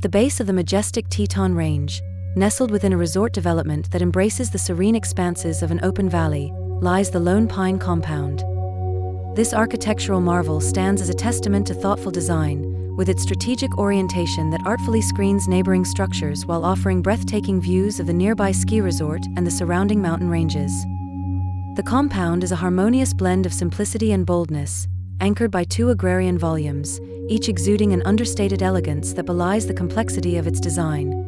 the base of the majestic Teton Range, nestled within a resort development that embraces the serene expanses of an open valley, lies the Lone Pine Compound. This architectural marvel stands as a testament to thoughtful design, with its strategic orientation that artfully screens neighboring structures while offering breathtaking views of the nearby ski resort and the surrounding mountain ranges. The compound is a harmonious blend of simplicity and boldness, anchored by two agrarian volumes, each exuding an understated elegance that belies the complexity of its design.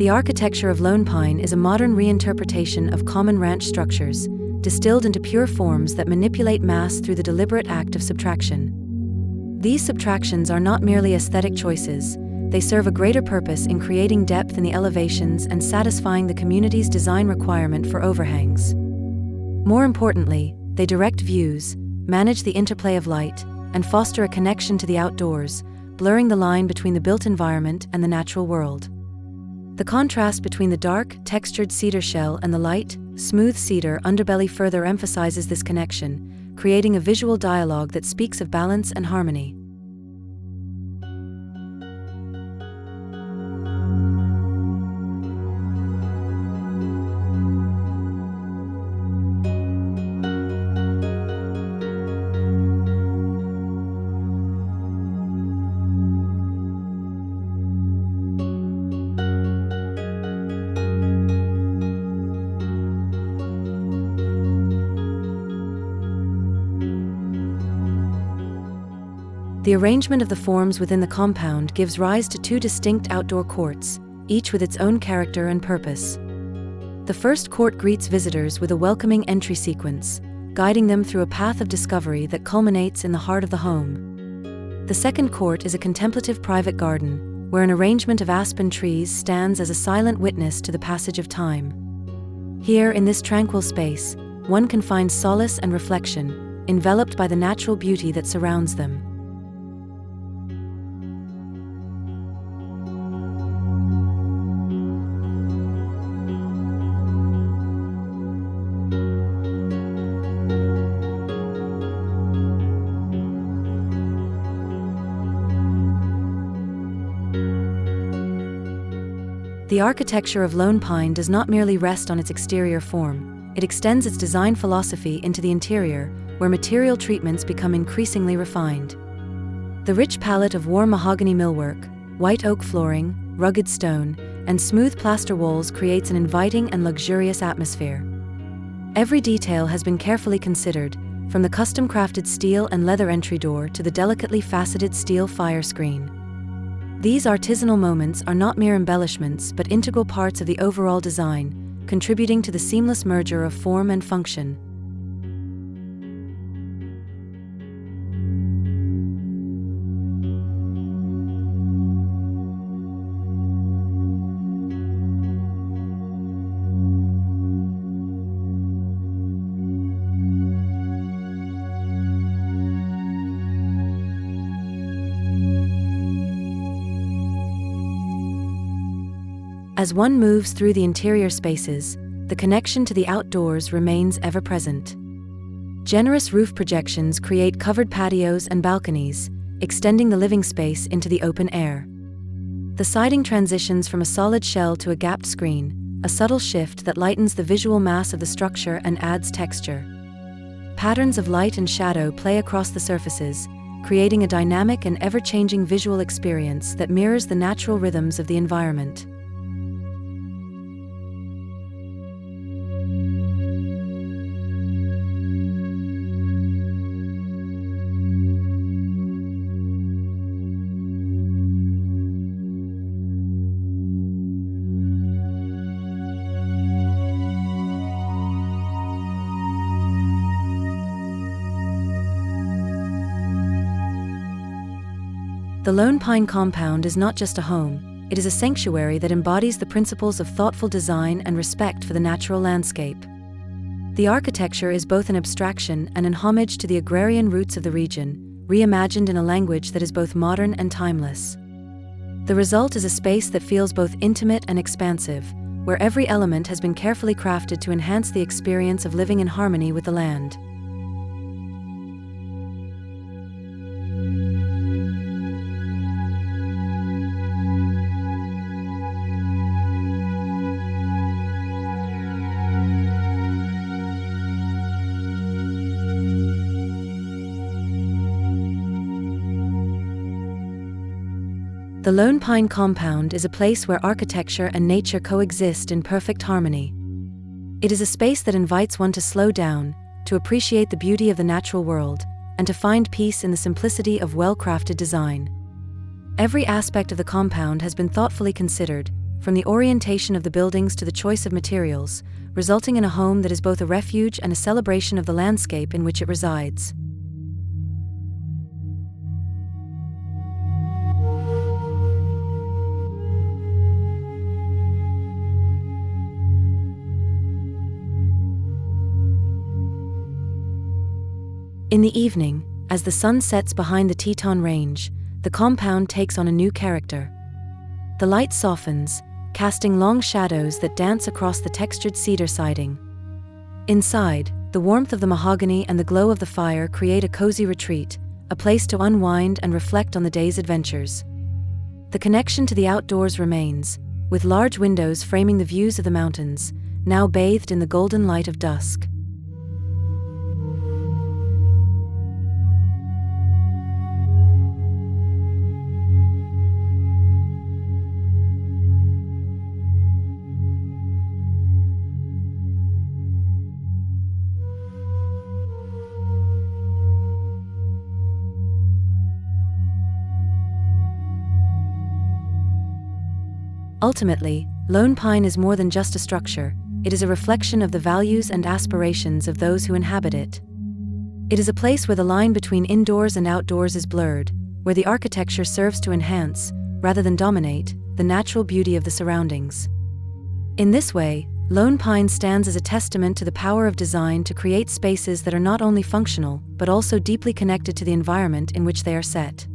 The architecture of Lone Pine is a modern reinterpretation of common ranch structures, distilled into pure forms that manipulate mass through the deliberate act of subtraction. These subtractions are not merely aesthetic choices, they serve a greater purpose in creating depth in the elevations and satisfying the community's design requirement for overhangs. More importantly, they direct views, manage the interplay of light, and foster a connection to the outdoors, blurring the line between the built environment and the natural world. The contrast between the dark, textured cedar shell and the light, smooth cedar underbelly further emphasizes this connection, creating a visual dialogue that speaks of balance and harmony. The arrangement of the forms within the compound gives rise to two distinct outdoor courts, each with its own character and purpose. The first court greets visitors with a welcoming entry sequence, guiding them through a path of discovery that culminates in the heart of the home. The second court is a contemplative private garden, where an arrangement of aspen trees stands as a silent witness to the passage of time. Here, in this tranquil space, one can find solace and reflection, enveloped by the natural beauty that surrounds them. The architecture of Lone Pine does not merely rest on its exterior form, it extends its design philosophy into the interior, where material treatments become increasingly refined. The rich palette of warm mahogany millwork, white oak flooring, rugged stone, and smooth plaster walls creates an inviting and luxurious atmosphere. Every detail has been carefully considered, from the custom-crafted steel and leather entry door to the delicately faceted steel fire screen. These artisanal moments are not mere embellishments but integral parts of the overall design, contributing to the seamless merger of form and function. As one moves through the interior spaces, the connection to the outdoors remains ever present. Generous roof projections create covered patios and balconies, extending the living space into the open air. The siding transitions from a solid shell to a gapped screen, a subtle shift that lightens the visual mass of the structure and adds texture. Patterns of light and shadow play across the surfaces, creating a dynamic and ever-changing visual experience that mirrors the natural rhythms of the environment. The Lone Pine Compound is not just a home, it is a sanctuary that embodies the principles of thoughtful design and respect for the natural landscape. The architecture is both an abstraction and an homage to the agrarian roots of the region, reimagined in a language that is both modern and timeless. The result is a space that feels both intimate and expansive, where every element has been carefully crafted to enhance the experience of living in harmony with the land. The Lone Pine Compound is a place where architecture and nature coexist in perfect harmony. It is a space that invites one to slow down, to appreciate the beauty of the natural world, and to find peace in the simplicity of well-crafted design. Every aspect of the compound has been thoughtfully considered, from the orientation of the buildings to the choice of materials, resulting in a home that is both a refuge and a celebration of the landscape in which it resides. In the evening, as the sun sets behind the Teton Range, the compound takes on a new character. The light softens, casting long shadows that dance across the textured cedar siding. Inside, the warmth of the mahogany and the glow of the fire create a cozy retreat, a place to unwind and reflect on the day's adventures. The connection to the outdoors remains, with large windows framing the views of the mountains, now bathed in the golden light of dusk. Ultimately, Lone Pine is more than just a structure, it is a reflection of the values and aspirations of those who inhabit it. It is a place where the line between indoors and outdoors is blurred, where the architecture serves to enhance, rather than dominate, the natural beauty of the surroundings. In this way, Lone Pine stands as a testament to the power of design to create spaces that are not only functional, but also deeply connected to the environment in which they are set.